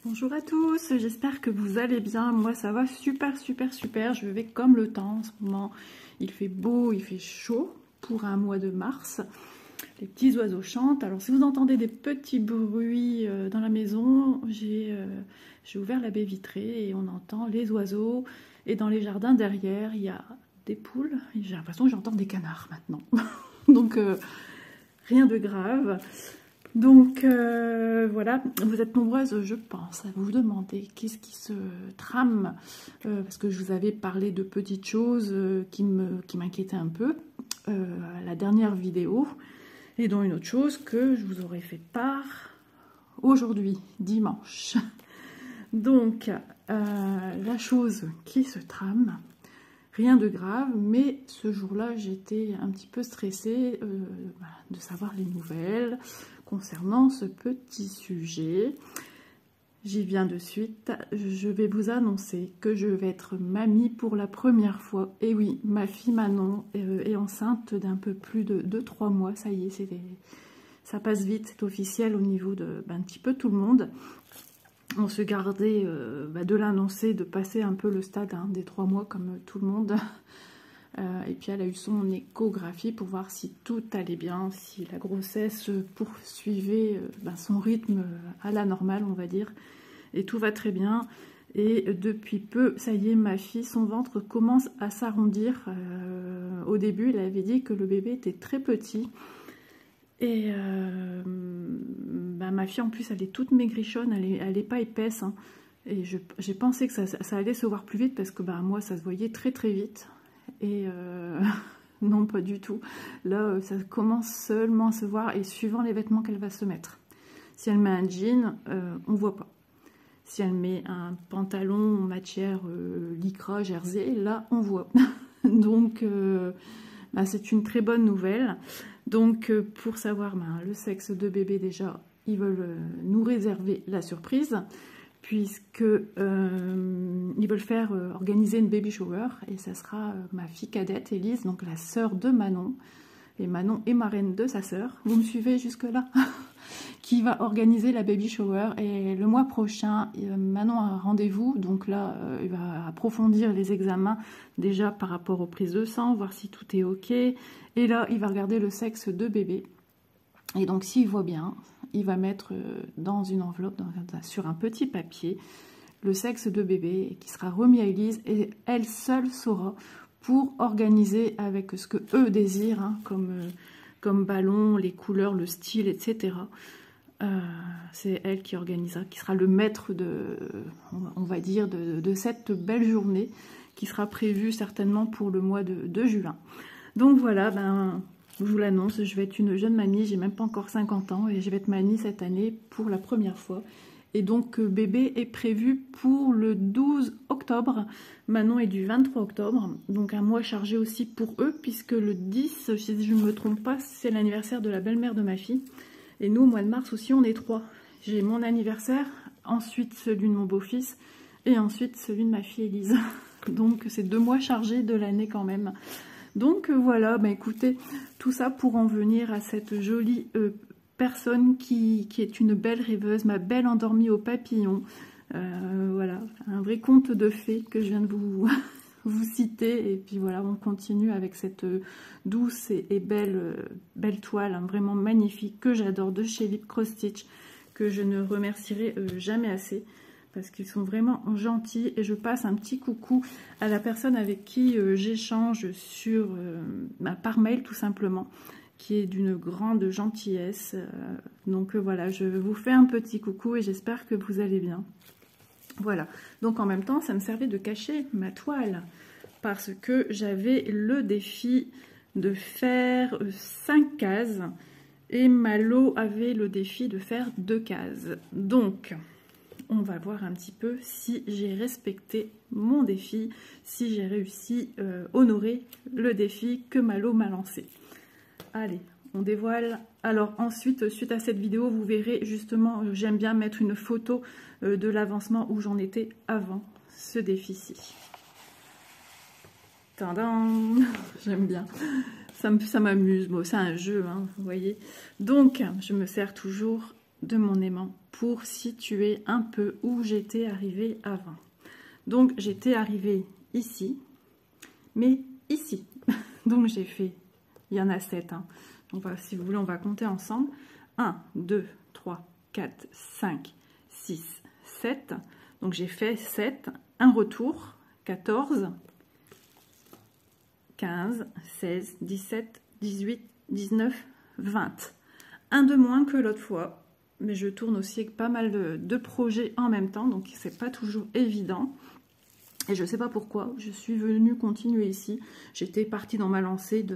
Bonjour à tous, j'espère que vous allez bien. Moi ça va super. Je vais comme le temps en ce moment. Il fait beau, il fait chaud pour un mois de mars. Les petits oiseaux chantent. Alors si vous entendez des petits bruits dans la maison, j'ai ouvert la baie vitrée et on entend les oiseaux. Et dans les jardins derrière, il y a des poules. J'ai l'impression que j'entends des canards maintenant. Donc rien de grave. Donc voilà, vous êtes nombreuses, je pense, à vous demander qu'est-ce qui se trame, parce que je vous avais parlé de petites choses qui m'inquiétaient un peu à la dernière vidéo, et dont une autre chose que je vous aurais fait part aujourd'hui, dimanche. Donc, la chose qui se trame, rien de grave, mais ce jour-là, j'étais un petit peu stressée de savoir les nouvelles concernant ce petit sujet. J'y viens de suite. Je vais vous annoncer que je vais être mamie pour la première fois. Et oui, ma fille Manon est enceinte d'un peu plus de 3 mois. Ça y est, ça passe vite, c'est officiel au niveau de un petit peu tout le monde. On se gardait de l'annoncer, de passer un peu le stade des 3 mois comme tout le monde. Et puis elle a eu son échographie pour voir si tout allait bien, si la grossesse poursuivait son rythme à la normale, on va dire. Et tout va très bien. Et depuis peu, ça y est, ma fille, son ventre commence à s'arrondir. Au début, elle avait dit que le bébé était très petit. Et ma fille, en plus, elle est toute maigrichonne, elle est pas épaisse. Hein. Et j'ai pensé que ça allait se voir plus vite parce que moi, ça se voyait très vite. Et non, pas du tout. Là, ça commence seulement à se voir et suivant les vêtements qu'elle va se mettre. Si elle met un jean, on voit pas. Si elle met un pantalon en matière lycra, jersey, là, on voit. Donc, c'est une très bonne nouvelle. Donc, pour savoir le sexe de bébé, déjà, ils veulent nous réserver la surprise, puisque ils veulent faire organiser une baby shower, et ça sera ma fille cadette, Élise, donc la sœur de Manon, et Manon est marraine de sa sœur, vous me suivez jusque-là, qui va organiser la baby shower. Et le mois prochain, Manon a un rendez-vous, donc là, il va approfondir les examens, déjà par rapport aux prises de sang, voir si tout est ok, et là, il va regarder le sexe de bébé, et donc s'il voit bien, il va mettre dans une enveloppe, sur un petit papier, le sexe de bébé qui sera remis à Élise, et elle seule saura pour organiser avec ce que eux désirent, hein, comme ballon, les couleurs, le style, etc. C'est elle qui organisera, qui sera le maître on va dire, de cette belle journée qui sera prévue certainement pour le mois de juin. Donc voilà, je vous l'annonce, je vais être une jeune mamie, j'ai même pas encore 50 ans et je vais être mamie cette année pour la première fois. Et donc bébé est prévu pour le 12 octobre, Manon est du 23 octobre, donc un mois chargé aussi pour eux, puisque le 10, si je ne me trompe pas, c'est l'anniversaire de la belle-mère de ma fille. Et nous, au mois de mars aussi, on est 3. J'ai mon anniversaire, ensuite celui de mon beau-fils, et ensuite celui de ma fille Élise. Donc c'est 2 mois chargés de l'année quand même. Donc voilà, écoutez, tout ça pour en venir à cette jolie personne qui est une belle rêveuse, ma belle endormie au papillon. Voilà, un vrai conte de fées que je viens de vous citer. Et puis voilà, on continue avec cette douce et belle toile, hein, vraiment magnifique, que j'adore, de chez Lip Cross Stitch, que je ne remercierai jamais assez, parce qu'ils sont vraiment gentils. Et je passe un petit coucou à la personne avec qui j'échange par mail tout simplement, qui est d'une grande gentillesse. Donc voilà, je vous fais un petit coucou et j'espère que vous allez bien. Voilà, donc en même temps, ça me servait de cacher ma toile, parce que j'avais le défi de faire 5 cases, et Malo avait le défi de faire 2 cases. Donc, on va voir un petit peu si j'ai respecté mon défi, si j'ai réussi à honorer le défi que Malo m'a lancé. Allez, on dévoile. Alors ensuite, suite à cette vidéo, vous verrez justement, j'aime bien mettre une photo de l'avancement où j'en étais avant ce défi-ci. Tadam! J'aime bien. Ça m'amuse, bon, c'est un jeu, hein, vous voyez. Donc, je me sers toujours de mon aimant pour situer un peu où j'étais arrivée avant. Donc j'étais arrivée ici, mais ici. Donc j'ai fait, il y en a 7. Hein. Donc si vous voulez, on va compter ensemble. 1, 2, 3, 4, 5, 6, 7. Donc j'ai fait 7, un retour, 14, 15, 16, 17, 18, 19, 20. Un de moins que l'autre fois, mais je tourne aussi avec pas mal de projets en même temps, donc c'est pas toujours évident. Et je sais pas pourquoi, je suis venue continuer ici. J'étais partie dans ma lancée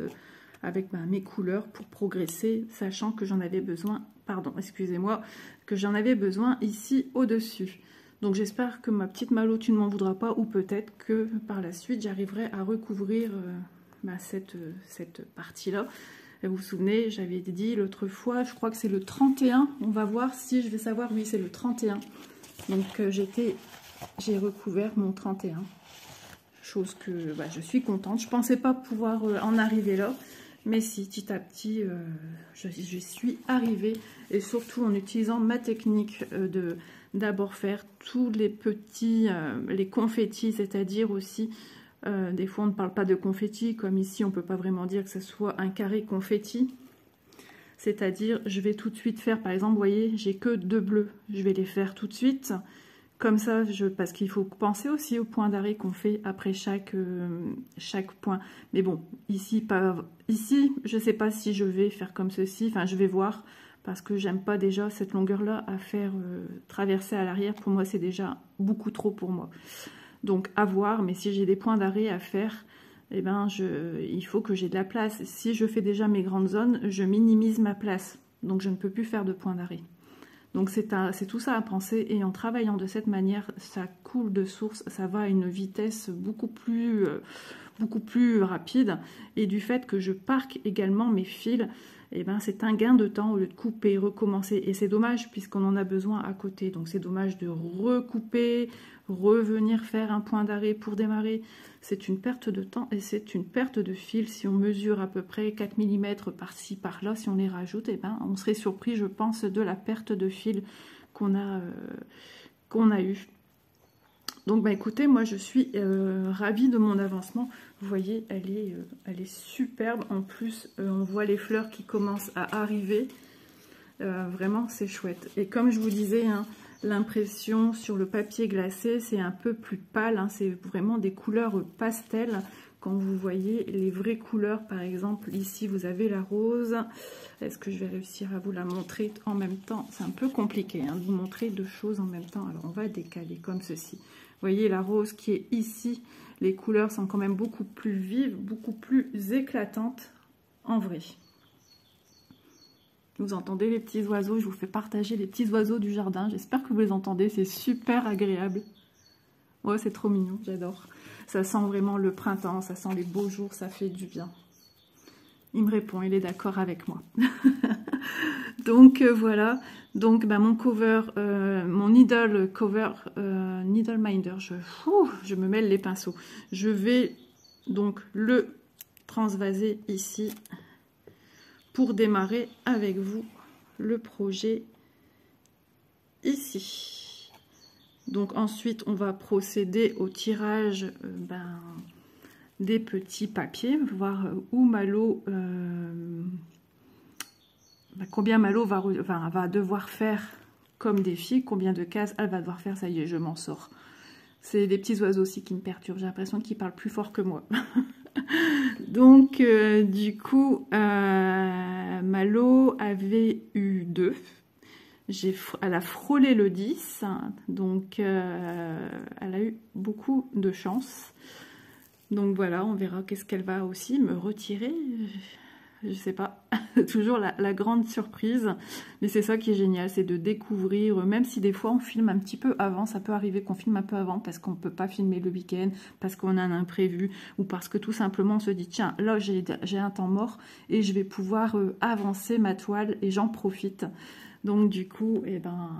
avec mes couleurs pour progresser, sachant que j'en avais besoin, pardon, excusez-moi, que j'en avais besoin ici au-dessus. Donc j'espère que ma petite Malo, tu ne m'en voudras pas, ou peut-être que par la suite, j'arriverai à recouvrir cette partie-là. Vous vous souvenez, j'avais dit l'autre fois, je crois que c'est le 31. On va voir si je vais savoir. Oui, c'est le 31. Donc j'ai recouvert mon 31. Chose que je suis contente. Je ne pensais pas pouvoir en arriver là. Mais si, petit à petit, je suis arrivée. Et surtout en utilisant ma technique de d'abord faire tous les petits, les confettis, c'est-à-dire aussi... des fois on ne parle pas de confetti, comme ici on ne peut pas vraiment dire que ce soit un carré confetti. C'est-à-dire je vais tout de suite faire, par exemple, vous voyez, j'ai que 2 bleus. Je vais les faire tout de suite. Comme ça, parce qu'il faut penser aussi au point d'arrêt qu'on fait après chaque point. Mais bon, ici, je ne sais pas si je vais faire comme ceci. Enfin, je vais voir, parce que j'aime pas déjà cette longueur-là à faire traverser à l'arrière. Pour moi, c'est déjà beaucoup trop pour moi. Donc à voir, mais si j'ai des points d'arrêt à faire, eh ben, il faut que j'ai de la place. Si je fais déjà mes grandes zones, je minimise ma place. Donc je ne peux plus faire de points d'arrêt. Donc c'est tout ça à penser. Et en travaillant de cette manière, ça coule de source, ça va à une vitesse beaucoup plus rapide. Et du fait que je parque également mes fils, eh ben, c'est un gain de temps au lieu de couper, recommencer. Et c'est dommage puisqu'on en a besoin à côté. Donc c'est dommage de recouper, revenir faire un point d'arrêt pour démarrer. C'est une perte de temps et c'est une perte de fil. Si on mesure à peu près 4 mm par-ci, par-là, si on les rajoute, eh ben, on serait surpris, je pense, de la perte de fil qu'on a eue. Donc écoutez, moi je suis ravie de mon avancement. Vous voyez, elle est superbe. En plus, on voit les fleurs qui commencent à arriver. Vraiment, c'est chouette. Et comme je vous disais, hein, l'impression sur le papier glacé, c'est un peu plus pâle. Hein, c'est vraiment des couleurs pastel. Quand vous voyez les vraies couleurs, par exemple, ici vous avez la rose. Est-ce que je vais réussir à vous la montrer en même temps? C'est un peu compliqué hein, de vous montrer 2 choses en même temps. Alors on va décaler comme ceci. Vous voyez la rose qui est ici, les couleurs sont quand même beaucoup plus vives, beaucoup plus éclatantes en vrai. Vous entendez les petits oiseaux, je vous fais partager les petits oiseaux du jardin. J'espère que vous les entendez, c'est super agréable. Ouais, c'est trop mignon, j'adore. Ça sent vraiment le printemps, ça sent les beaux jours, ça fait du bien. Il me répond, il est d'accord avec moi. Donc voilà, donc mon cover, mon needle cover, needle minder, je me mêle les pinceaux. Je vais donc le transvaser ici pour démarrer avec vous le projet ici. Donc ensuite on va procéder au tirage des petits papiers, voir où Malo, combien Malo va devoir faire comme défi, combien de cases elle va devoir faire. Ça y est, je m'en sors. C'est des petits oiseaux aussi qui me perturbent, j'ai l'impression qu'ils parlent plus fort que moi. Donc du coup, Malo avait eu 2. Elle a frôlé le 10, donc elle a eu beaucoup de chance. Donc voilà, on verra qu'est-ce qu'elle va aussi me retirer. Je sais pas, toujours la grande surprise. Mais c'est ça qui est génial, c'est de découvrir, même si des fois on filme un petit peu avant, ça peut arriver qu'on filme un peu avant parce qu'on ne peut pas filmer le week-end, parce qu'on a un imprévu, ou parce que tout simplement on se dit, tiens, là j'ai un temps mort et je vais pouvoir avancer ma toile et j'en profite. Donc du coup, eh ben,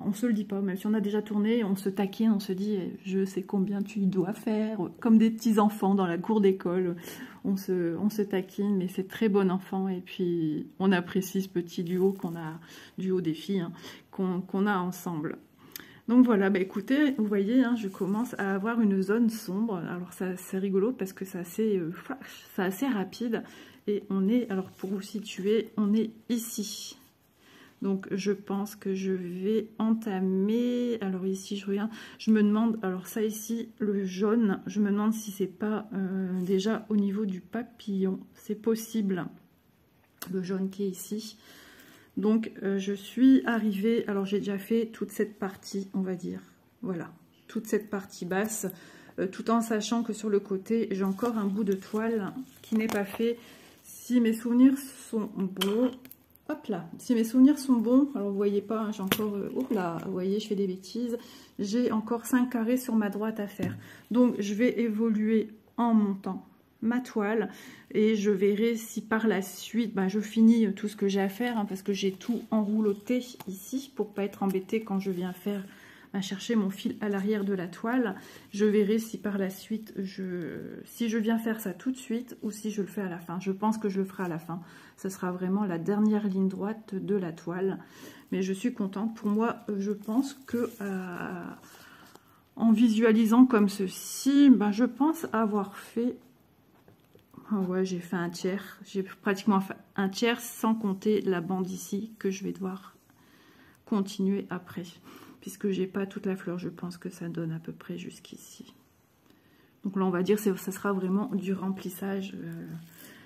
on se le dit pas, même si on a déjà tourné, on se taquine, on se dit je sais combien tu dois faire, comme des petits enfants dans la cour d'école, on se taquine, mais c'est très bon enfant, et puis on apprécie ce petit duo qu'on a, duo des filles, hein, qu'on a ensemble. Donc voilà, bah écoutez, vous voyez, hein, je commence à avoir une zone sombre. Alors c'est rigolo parce que c'est assez rapide. Et on est, alors pour vous situer, on est ici. Donc je pense que je vais entamer, alors ici je regarde, je me demande, alors ça ici, le jaune, je me demande si c'est pas déjà au niveau du papillon, c'est possible, le jaune qui est ici. Donc je suis arrivée, alors j'ai déjà fait toute cette partie, on va dire, voilà, toute cette partie basse, tout en sachant que sur le côté, j'ai encore un bout de toile qui n'est pas fait. Si mes souvenirs sont bons, hop là, si mes souvenirs sont bons, alors vous voyez pas, hein, j'ai encore, oh là, vous voyez, je fais des bêtises, j'ai encore 5 carrés sur ma droite à faire. Donc je vais évoluer en montant ma toile et je verrai si par la suite je finis tout ce que j'ai à faire, hein, parce que j'ai tout enrouloté ici pour pas être embêtée quand je viens faire chercher mon fil à l'arrière de la toile. Je verrai si par la suite si je viens faire ça tout de suite ou si je le fais à la fin. Je pense que je le ferai à la fin, ce sera vraiment la dernière ligne droite de la toile, mais je suis contente. Pour moi, je pense que en visualisant comme ceci, je pense avoir fait, ouais, j'ai fait un tiers, j'ai pratiquement fait un tiers sans compter la bande ici que je vais devoir continuer après, puisque j'ai pas toute la fleur. Je pense que ça donne à peu près jusqu'ici. Donc là on va dire que ça sera vraiment du remplissage,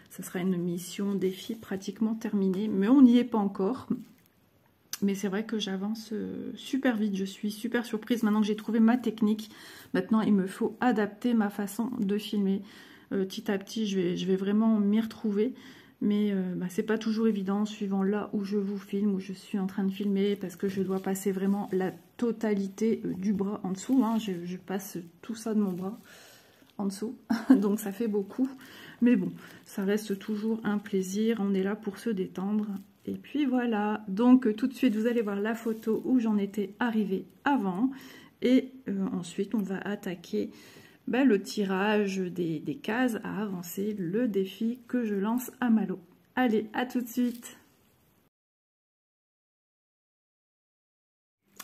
ça sera une mission défi pratiquement terminée, mais on n'y est pas encore. Mais c'est vrai que j'avance super vite, je suis super surprise maintenant que j'ai trouvé ma technique. Maintenant il me faut adapter ma façon de filmer. Petit à petit, je vais vraiment m'y retrouver. Mais c'est pas toujours évident suivant là où je vous filme, où je suis en train de filmer, parce que je dois passer vraiment la totalité du bras en dessous. Hein. Je passe tout ça de mon bras en dessous, donc ça fait beaucoup. Mais bon, ça reste toujours un plaisir, on est là pour se détendre. Et puis voilà, donc tout de suite vous allez voir la photo où j'en étais arrivée avant. Et ensuite on va attaquer le tirage des cases à avancer, le défi que je lance à Malo. Allez, à tout de suite.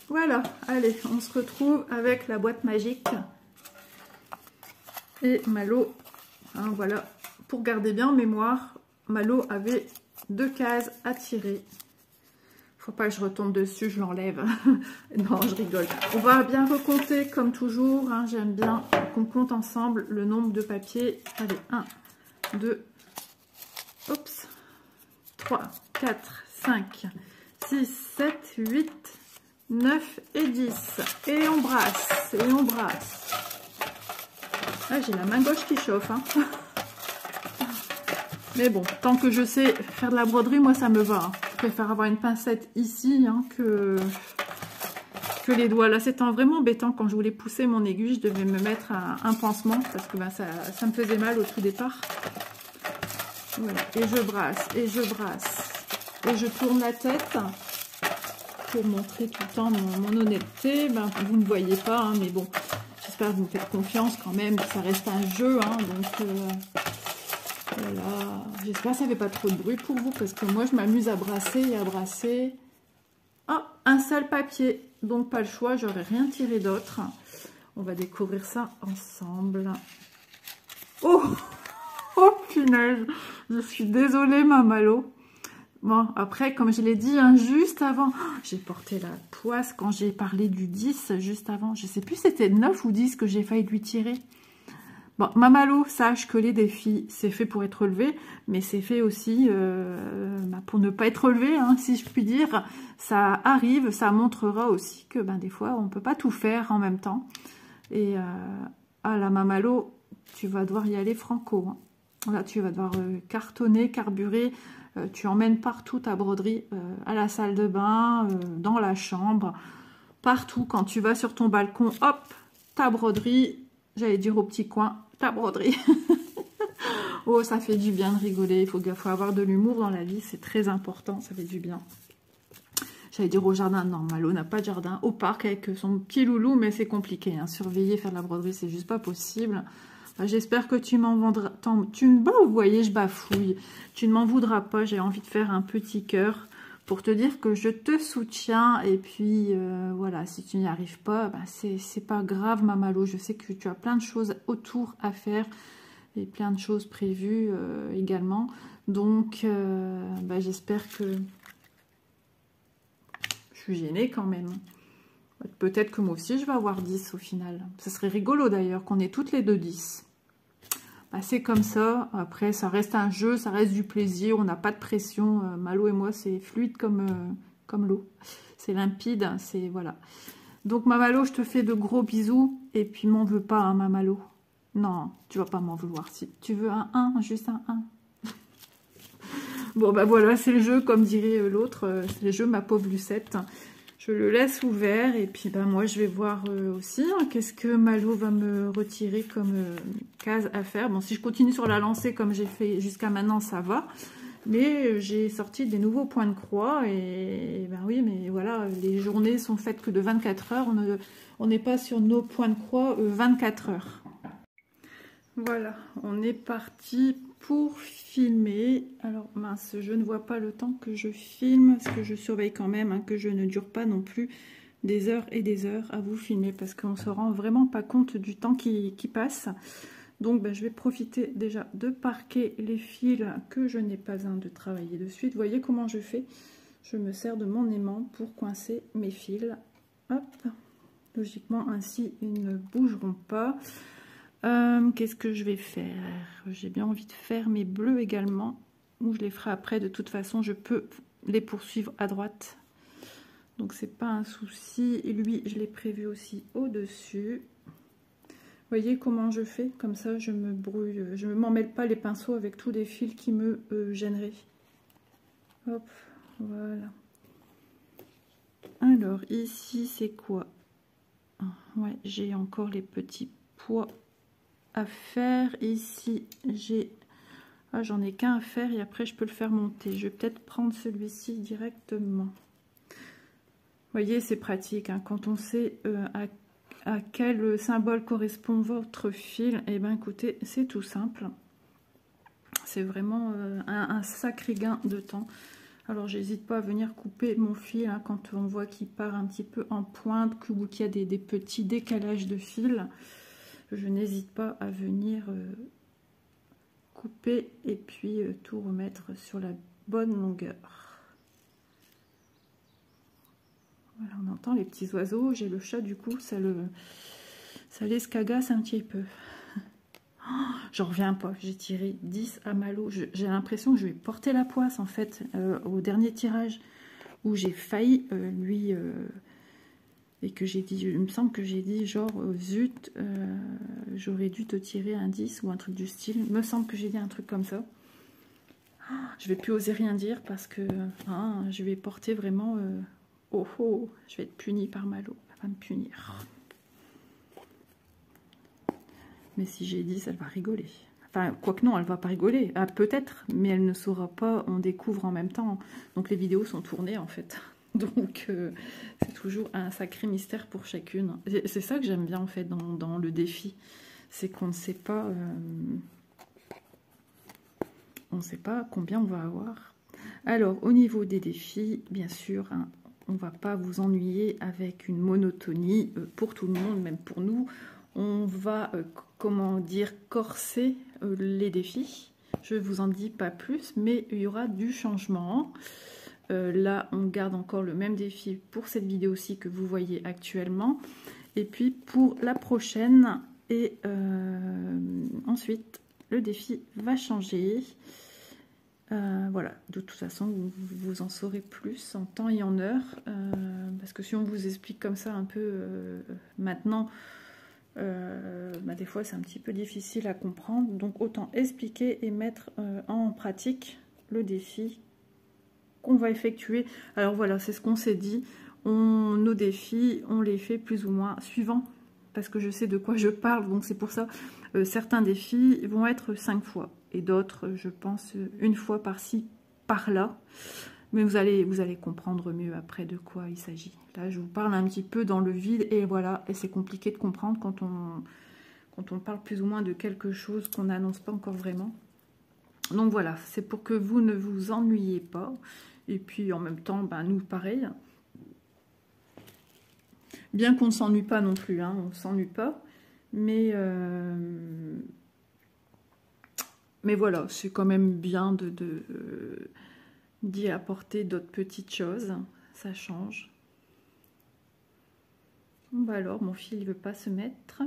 Voilà, allez, on se retrouve avec la boîte magique. Et Malo, hein, voilà, pour garder bien en mémoire, Malo avait 2 cases à tirer. Faut pas que je retombe dessus, je l'enlève. Non, je rigole. On va bien recompter comme toujours. Hein, j'aime bien qu'on compte ensemble le nombre de papiers. Allez, 1, 2, oups, 3, 4, 5, 6, 7, 8, 9 et 10. Et on brasse, et on brasse. Ah, j'ai la main gauche qui chauffe. Hein. Mais bon, tant que je sais faire de la broderie, moi ça me va. Hein. Je préfère avoir une pincette ici hein, que les doigts. Là, c'est vraiment embêtant. Quand je voulais pousser mon aiguille, je devais me mettre un pansement parce que ça me faisait mal au tout départ. Voilà. Et je brasse, et je brasse. Et je tourne la tête pour montrer tout le temps mon honnêteté. Vous ne voyez pas, hein, mais bon, j'espère que vous me faites confiance quand même. Ça reste un jeu, hein, donc... Voilà, j'espère que ça ne fait pas trop de bruit pour vous parce que moi je m'amuse à brasser et à brasser. Ah, un seul papier, donc pas le choix, j'aurais rien tiré d'autre. On va découvrir ça ensemble. Oh, oh punaise, je suis désolée ma Malo. Bon, après, comme je l'ai dit, hein, juste avant, j'ai porté la poisse quand j'ai parlé du 10, juste avant. Je ne sais plus si c'était 9 ou 10 que j'ai failli lui tirer. Bon, ma Malo, sache que les défis, c'est fait pour être relevé, mais c'est fait aussi pour ne pas être relevé, hein, si je puis dire. Ça arrive, ça montrera aussi que des fois, on ne peut pas tout faire en même temps. Et la ma Malo, tu vas devoir y aller franco. Hein. Là, tu vas devoir cartonner, carburer. Tu emmènes partout ta broderie, à la salle de bain, dans la chambre, partout. Quand tu vas sur ton balcon, hop, ta broderie, j'allais dire au petit coin, ta broderie. Oh, ça fait du bien de rigoler. Il faut avoir de l'humour dans la vie, c'est très important, ça fait du bien. J'allais dire au jardin, non, Malo n'a pas de jardin. Au parc avec son petit loulou, mais c'est compliqué. Hein. Surveiller, faire de la broderie, c'est juste pas possible. Bah, j'espère que tu m'en vendras. Bah, vous voyez, je bafouille. Tu ne m'en voudras pas. J'ai envie de faire un petit cœur pour te dire que je te soutiens. Et puis, voilà, si tu n'y arrives pas, bah, c'est pas grave, ma Malo. Je sais que tu as plein de choses autour à faire et plein de choses prévues également. Donc, bah, j'espère que... Je suis gênée quand même. Peut-être que moi aussi, je vais avoir 10 au final. Ça serait rigolo d'ailleurs qu'on ait toutes les deux 10. Bah, c'est comme ça. Après, ça reste un jeu, ça reste du plaisir. On n'a pas de pression. Malo et moi, c'est fluide comme l'eau. C'est limpide. C'est voilà. Donc, ma Malo, je te fais de gros bisous. Et puis, m'en veux pas, hein, ma Malo. Non, tu vas pas m'en vouloir. Si tu veux un 1, juste un 1. Bon, bah voilà, c'est le jeu, comme dirait l'autre. C'est le jeu, ma pauvre Lucette. Je le laisse ouvert. Et puis, bah, moi, je vais voir aussi. Hein, qu'est-ce que Malo va me retirer comme case à faire. Bon, si je continue sur la lancée comme j'ai fait jusqu'à maintenant, ça va. Mais j'ai sorti des nouveaux points de croix. Et ben oui, mais voilà, les journées sont faites que de 24 heures. On n'est pas sur nos points de croix 24 heures. Voilà, on est parti pour filmer. Alors mince, je ne vois pas le temps que je filme, parce que je surveille quand même hein, que je ne dure pas non plus des heures et des heures à vous filmer, parce qu'on ne se rend vraiment pas compte du temps qui passe. Donc ben, je vais profiter déjà de parquer les fils que je n'ai pas besoin de travailler de suite. Vous voyez comment je fais? Je me sers de mon aimant pour coincer mes fils. Hop, logiquement ainsi ils ne bougeront pas. Qu'est-ce que je vais faire? J'ai bien envie de faire mes bleus également, ou je les ferai après. De toute façon, je peux les poursuivre à droite, donc c'est pas un souci. Et lui, je l'ai prévu aussi au-dessus. Vous voyez comment je fais? Comme ça, je me brouille, je ne m'emmêle pas les pinceaux avec tous les fils qui me gêneraient. Hop, voilà. Alors ici, c'est quoi? Ouais, j'ai encore les petits pois à faire. Ici j'ai j'en ai qu'un à faire et après je peux le faire monter. Je vais peut-être prendre celui-ci directement. Vous voyez, c'est pratique hein, quand on sait à quel symbole correspond votre fil. Et ben écoutez, c'est tout simple, c'est vraiment un sacré gain de temps. Alors j'hésite pas à venir couper mon fil hein, quand on voit qu'il part un petit peu en pointe ou qu'il y a des petits décalages de fil. Je n'hésite pas à venir couper et puis tout remettre sur la bonne longueur. Voilà, on entend les petits oiseaux. J'ai le chat, du coup, ça les cagasse un petit peu. Oh, j'en reviens pas. J'ai tiré 10 à Malo. J'ai l'impression que je vais porter la poisse, en fait, au dernier tirage, où j'ai failli lui... et que j'ai dit, il me semble que j'ai dit genre zut, j'aurais dû te tirer un 10 ou un truc du style. Il me semble que j'ai dit un truc comme ça. Je vais plus oser rien dire parce que hein, je vais porter vraiment oh oh, je vais être punie par Malo, elle va me punir. Mais si j'ai 10, elle va rigoler. Enfin, quoique non, elle va pas rigoler. Ah, peut-être, mais elle ne saura pas, on découvre en même temps. Donc les vidéos sont tournées en fait. Donc c'est toujours un sacré mystère pour chacune. C'est ça que j'aime bien en fait dans le défi. C'est qu'on ne sait pas... on ne sait pas combien on va avoir. Alors au niveau des défis, bien sûr, hein, on ne va pas vous ennuyer avec une monotonie pour tout le monde, même pour nous. On va, comment dire, corser les défis. Je ne vous en dis pas plus, mais il y aura du changement. Là, on garde encore le même défi pour cette vidéo-ci que vous voyez actuellement. Et puis pour la prochaine, et ensuite, le défi va changer. Voilà, de toute façon, vous en saurez plus en temps et en heure. Parce que si on vous explique comme ça un peu maintenant, bah, des fois c'est un petit peu difficile à comprendre. Donc autant expliquer et mettre en pratique le défi qu'on va effectuer. Alors voilà, c'est ce qu'on s'est dit. Nos défis, on les fait plus ou moins suivant, parce que je sais de quoi je parle, donc c'est pour ça. Certains défis vont être 5 fois, et d'autres, je pense, une fois par-ci, par-là. Mais vous allez comprendre mieux après de quoi il s'agit. Là, je vous parle un petit peu dans le vide et voilà, et c'est compliqué de comprendre quand on parle plus ou moins de quelque chose qu'on n'annonce pas encore vraiment. Donc voilà, c'est pour que vous ne vous ennuyiez pas. Et puis en même temps, ben, nous pareil. Bien qu'on ne s'ennuie pas non plus, hein, on ne s'ennuie pas. Mais voilà, c'est quand même bien d'y apporter d'autres petites choses. Ça change. Bon, bah alors, mon fil ne veut pas se mettre.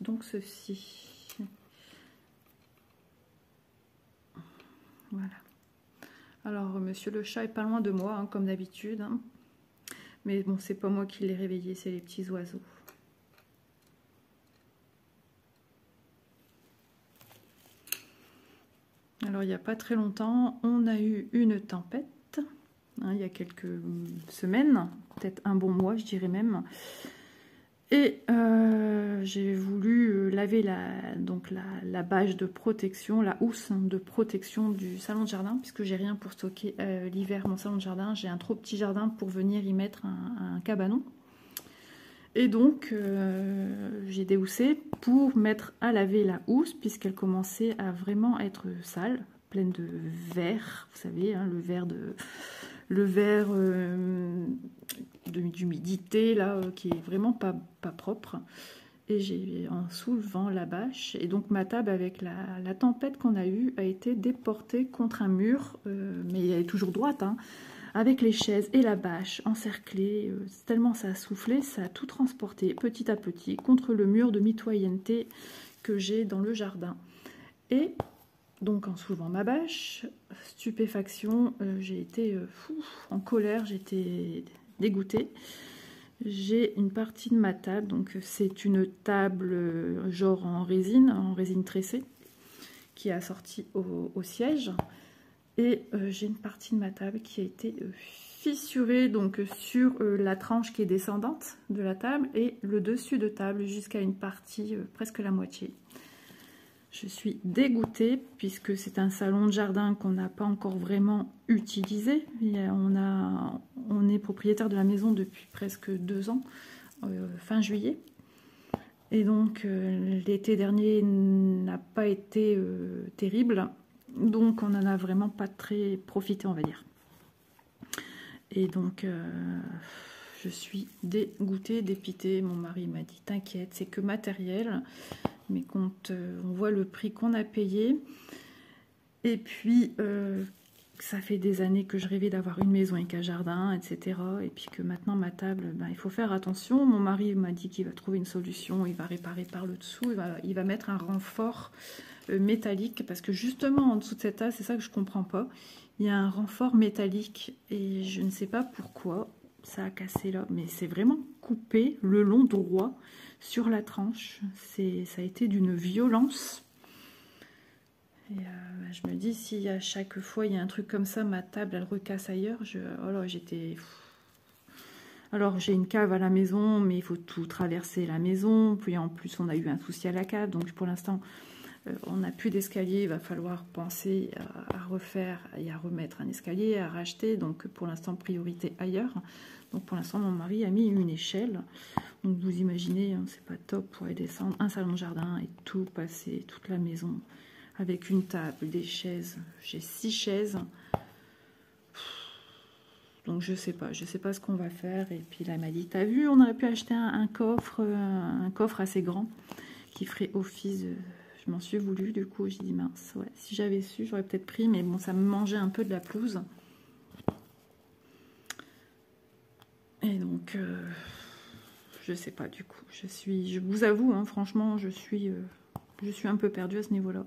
Donc ceci. Voilà. Alors, monsieur le chat est pas loin de moi, hein, comme d'habitude. Hein. Mais bon, c'est pas moi qui l'ai réveillé, c'est les petits oiseaux. Alors, il n'y a pas très longtemps, on a eu une tempête. Hein, il y a quelques semaines, peut-être un bon mois, je dirais même. Et j'ai voulu laver la bâche de protection, la housse de protection du salon de jardin, puisque j'ai rien pour stocker l'hiver mon salon de jardin. J'ai un trop petit jardin pour venir y mettre un cabanon. Et donc, j'ai déhoussé pour mettre à laver la housse, puisqu'elle commençait à vraiment être sale, pleine de verre, vous savez, hein, le verre d'humidité, là, qui est vraiment pas propre. Et j'ai, en soulevant la bâche, et donc ma table, avec la tempête qu'on a eue, a été déportée contre un mur, mais elle est toujours droite, hein, avec les chaises et la bâche encerclées, tellement ça a soufflé, ça a tout transporté petit à petit contre le mur de mitoyenneté que j'ai dans le jardin. Et donc en soulevant ma bâche, stupéfaction, j'ai été en colère, j'étais dégoûtée. J'ai une partie de ma table, donc c'est une table genre en résine tressée, qui est assortie au siège. Et j'ai une partie de ma table qui a été fissurée donc sur la tranche qui est descendante de la table et le dessus de table jusqu'à une partie presque la moitié. Je suis dégoûtée puisque c'est un salon de jardin qu'on n'a pas encore vraiment utilisé. On est propriétaire de la maison depuis presque 2 ans, fin juillet. Et donc l'été dernier n'a pas été terrible. Donc on n'en a vraiment pas très profité, on va dire. Et donc je suis dégoûtée, dépitée. Mon mari m'a dit t'inquiète, c'est que matériel. Mais quand on voit le prix qu'on a payé, et puis ça fait des années que je rêvais d'avoir une maison avec un jardin, etc. Et puis que maintenant ma table, ben, il faut faire attention. Mon mari m'a dit qu'il va trouver une solution, il va réparer par le dessous, il va mettre un renfort métallique, parce que justement en dessous de cette tasse, c'est ça que je comprends pas, il y a un renfort métallique et je ne sais pas pourquoi ça a cassé là, mais c'est vraiment coupé le long droit sur la tranche. Ça a été d'une violence. Et je me dis, si à chaque fois il y a un truc comme ça, ma table elle recasse ailleurs, j'étais... Alors j'ai une cave à la maison, mais il faut tout traverser la maison, puis en plus on a eu un souci à la cave, donc pour l'instant on n'a plus d'escalier, il va falloir penser à refaire et à remettre un escalier, à racheter, donc pour l'instant priorité ailleurs. Donc pour l'instant mon mari a mis une échelle, donc vous imaginez, hein, c'est pas top pour aller descendre un salon de jardin et tout passer, toute la maison, avec une table, des chaises, j'ai 6 chaises. Donc je sais pas ce qu'on va faire. Et puis là elle m'a dit, t'as vu, on aurait pu acheter un coffre assez grand qui ferait office. Je m'en suis voulu, du coup j'ai dit mince, ouais, si j'avais su j'aurais peut-être pris, mais bon ça me mangeait un peu de la pelouse. Et donc je sais pas du coup, je vous avoue, hein, franchement je suis un peu perdue à ce niveau-là.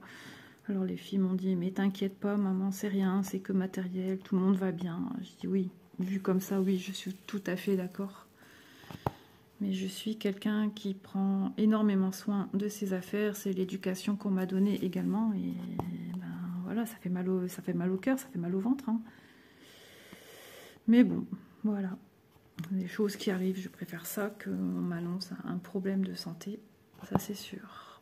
Alors les filles m'ont dit, mais t'inquiète pas maman, c'est rien, c'est que matériel, tout le monde va bien. Je dis oui, vu comme ça, oui, je suis tout à fait d'accord. Mais je suis quelqu'un qui prend énormément soin de ses affaires, c'est l'éducation qu'on m'a donnée également. Et ben voilà, ça fait mal au cœur, ça fait mal au ventre. Hein. Mais bon, voilà. Des choses qui arrivent, je préfère ça qu'on m'annonce un problème de santé, ça c'est sûr.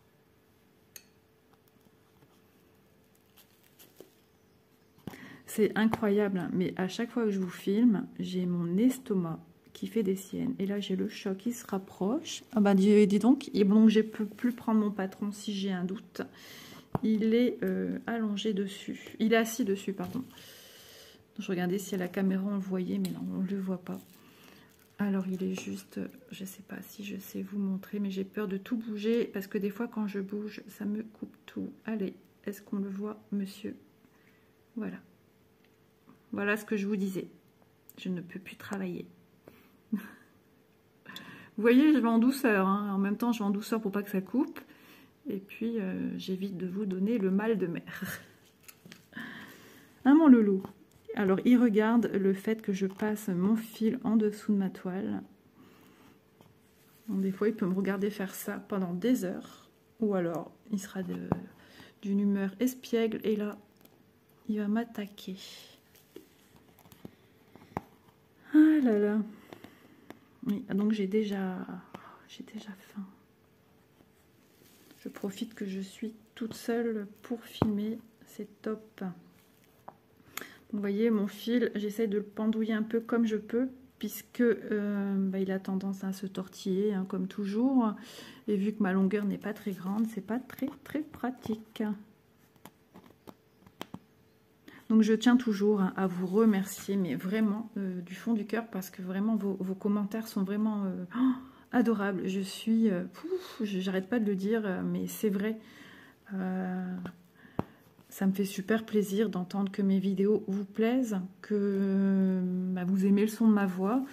C'est incroyable, hein, mais à chaque fois que je vous filme, j'ai mon estomac qui fait des siennes. Et là, j'ai le choc qui se rapproche. Ah bah, dis donc, et bon, je peux plus prendre mon patron si j'ai un doute. Il est allongé dessus. Il est assis dessus, pardon. Je regardais si à la caméra on le voyait, mais non, on ne le voit pas. Alors, il est juste, je ne sais pas si je sais vous montrer, mais j'ai peur de tout bouger, parce que des fois, quand je bouge, ça me coupe tout. Allez, est-ce qu'on le voit, monsieur? Voilà. Voilà ce que je vous disais. Je ne peux plus travailler. Vous voyez, je vais en douceur. Hein. En même temps, je vais en douceur pour pas que ça coupe. Et puis, j'évite de vous donner le mal de mer. Hein, mon loulou? Alors, il regarde le fait que je passe mon fil en dessous de ma toile. Donc, des fois, il peut me regarder faire ça pendant des heures. Ou alors, il sera d'une humeur espiègle. Et là, il va m'attaquer. Ah là là. Oui, donc j'ai déjà faim. Je profite que je suis toute seule pour filmer. C'est top. Vous voyez, mon fil, j'essaie de le pendouiller un peu comme je peux, puisque il a tendance à se tortiller, hein, comme toujours. Et vu que ma longueur n'est pas très grande, c'est pas très pratique. Donc je tiens toujours à vous remercier, mais vraiment du fond du cœur, parce que vraiment vos commentaires sont vraiment adorables. Je suis, j'arrête pas de le dire, mais c'est vrai. Ça me fait super plaisir d'entendre que mes vidéos vous plaisent, que vous aimez le son de ma voix.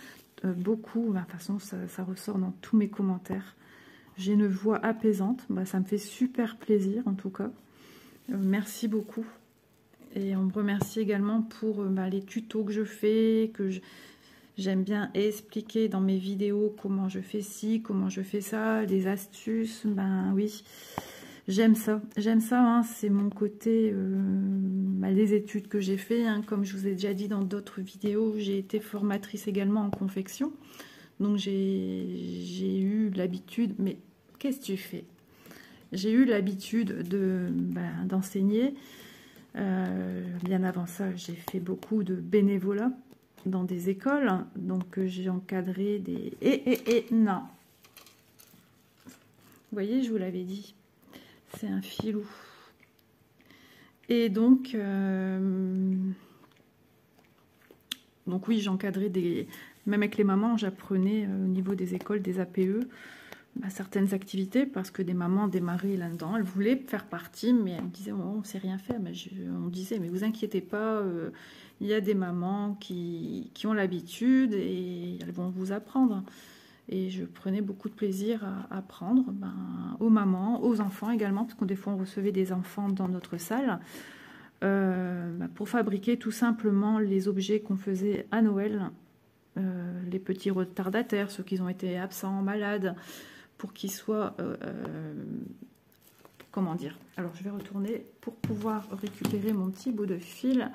Beaucoup, de toute façon ça ressort dans tous mes commentaires. J'ai une voix apaisante, ça me fait super plaisir en tout cas. Merci beaucoup. Et on me remercie également pour les tutos que je fais, que j'aime bien expliquer dans mes vidéos comment je fais ci, comment je fais ça, les astuces. Oui, j'aime ça. J'aime ça, hein, c'est mon côté, les études que j'ai fait. Hein, comme je vous ai déjà dit dans d'autres vidéos, j'ai été formatrice également en confection. Donc j'ai eu l'habitude, mais qu'est-ce que tu fais? J'ai eu l'habitude d'enseigner. Bien avant ça, j'ai fait beaucoup de bénévolat dans des écoles, donc j'ai encadré des... non. Vous voyez, je vous l'avais dit, c'est un filou. Et donc oui, j'encadrais des... Même avec les mamans, j'apprenais au niveau des écoles, des APE, certaines activités, parce que des mamans démarraient là-dedans, elles voulaient faire partie, mais elles me disaient oh, on ne sait rien faire. On disait mais vous inquiétez pas, il y a des mamans qui ont l'habitude et elles vont vous apprendre. Et je prenais beaucoup de plaisir à apprendre aux mamans, aux enfants également, parce que des fois on recevait des enfants dans notre salle, pour fabriquer tout simplement les objets qu'on faisait à Noël, les petits retardataires, ceux qui ont été absents, malades, pour qu'ils soient, comment dire, alors je vais retourner pour pouvoir récupérer mon petit bout de fil.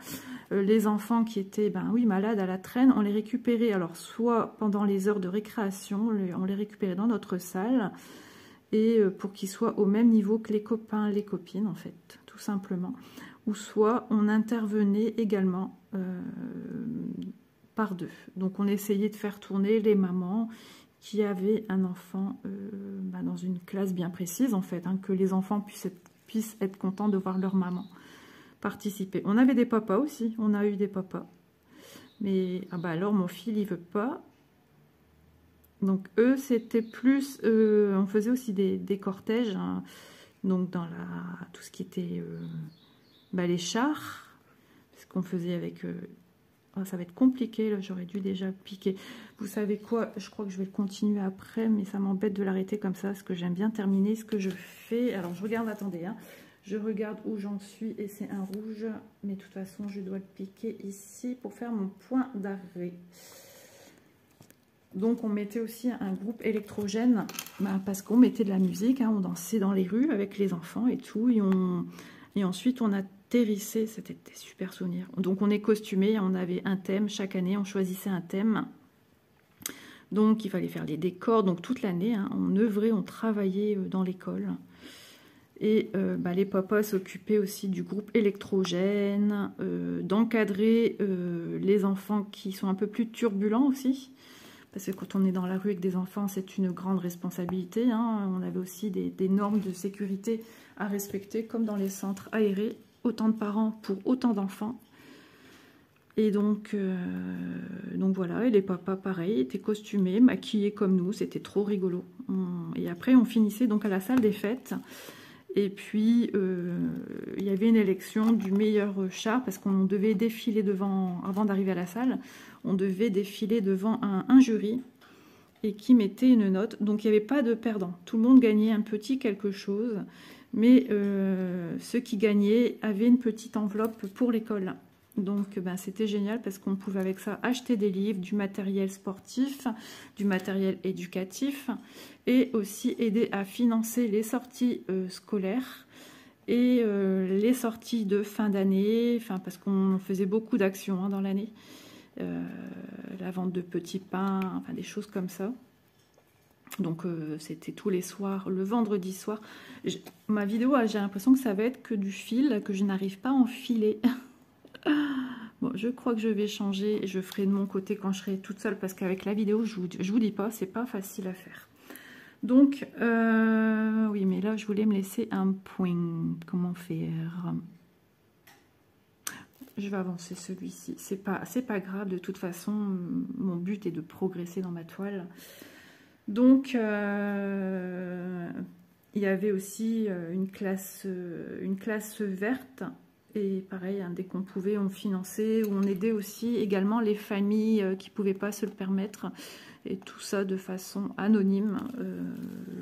Les enfants qui étaient, malades à la traîne, on les récupérait, alors soit pendant les heures de récréation, on les récupérait dans notre salle, et pour qu'ils soient au même niveau que les copains, les copines, en fait, tout simplement. Ou soit on intervenait également par deux. Donc on essayait de faire tourner les mamans qui avaient un enfant dans une classe bien précise, en fait, hein, que les enfants puissent être contents de voir leur maman participer. On avait des papas aussi, on a eu des papas. Mais alors mon fils, il veut pas. Donc eux, c'était plus... on faisait aussi des cortèges, hein, donc dans tout ce qui était les chars, ce qu'on faisait avec... Oh, ça va être compliqué, là, j'aurais dû déjà piquer. Vous savez quoi? Je crois que je vais le continuer après, mais ça m'embête de l'arrêter comme ça, parce que j'aime bien terminer ce que je fais. Alors, je regarde, attendez, hein. Je regarde où j'en suis, et c'est un rouge. Mais de toute façon, je dois le piquer ici pour faire mon point d'arrêt. Donc, on mettait aussi un groupe électrogène, parce qu'on mettait de la musique, hein, on dansait dans les rues avec les enfants et tout, et ensuite, on a hérissé, c'était des super souvenirs. Donc on est costumé, on avait un thème chaque année, on choisissait un thème. Donc il fallait faire les décors, donc toute l'année, hein, on œuvrait, on travaillait dans l'école. Et les papas s'occupaient aussi du groupe électrogène, d'encadrer les enfants qui sont un peu plus turbulents aussi. Parce que quand on est dans la rue avec des enfants, c'est une grande responsabilité, hein. On avait aussi des normes de sécurité à respecter, comme dans les centres aérés. Autant de parents pour autant d'enfants. Et donc voilà, et les papas, pareil, étaient costumés, maquillés comme nous. C'était trop rigolo. Et après, on finissait donc à la salle des fêtes. Et puis, il y avait une élection du meilleur char, parce qu'on devait défiler devant, avant d'arriver à la salle, on devait défiler devant un jury, et qui mettait une note. Donc, il n'y avait pas de perdant. Tout le monde gagnait un petit quelque chose, mais ceux qui gagnaient avaient une petite enveloppe pour l'école. Donc, c'était génial, parce qu'on pouvait avec ça acheter des livres, du matériel sportif, du matériel éducatif, et aussi aider à financer les sorties scolaires et les sorties de fin d'année, parce qu'on faisait beaucoup d'actions, hein, dans l'année. La vente de petits pains, des choses comme ça. Donc c'était tous les soirs, le vendredi soir. Ma vidéo, j'ai l'impression que ça va être que du fil, que je n'arrive pas à enfiler. Bon, je crois que je vais changer et je ferai de mon côté quand je serai toute seule, parce qu'avec la vidéo, je vous dis pas, c'est pas facile à faire. Donc, oui, mais là, je voulais me laisser un point. Comment faire? Je vais avancer celui-ci. C'est pas grave, de toute façon, mon but est de progresser dans ma toile. Donc, il y avait aussi une classe verte. Et pareil, hein, dès qu'on pouvait, on finançait, ou on aidait aussi également les familles qui ne pouvaient pas se le permettre. Et tout ça de façon anonyme.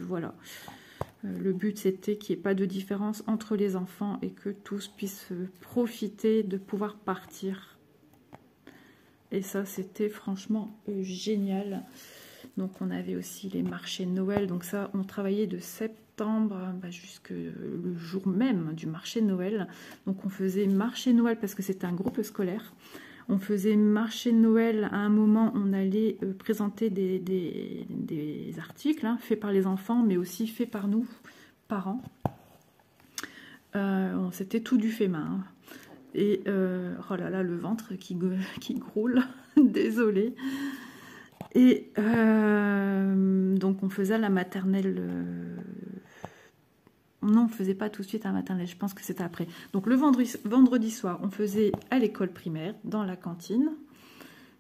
Voilà. Le but, c'était qu'il n'y ait pas de différence entre les enfants et que tous puissent profiter de pouvoir partir. Et ça, c'était franchement génial. Donc, on avait aussi les marchés de Noël. Donc ça, on travaillait de septembre jusqu'au jour même du marché de Noël. Donc, on faisait marché de Noël parce que c'était un groupe scolaire. On faisait marché de Noël. À un moment, on allait présenter des articles, hein, faits par les enfants, mais aussi faits par nous, parents. C'était tout du fait main. Hein. Et oh là là, le ventre qui groule. Désolée. Et donc, on faisait à la maternelle... Non, on ne faisait pas tout de suite à la maternelle, je pense que c'était après. Donc, le vendredi soir, on faisait à l'école primaire, dans la cantine.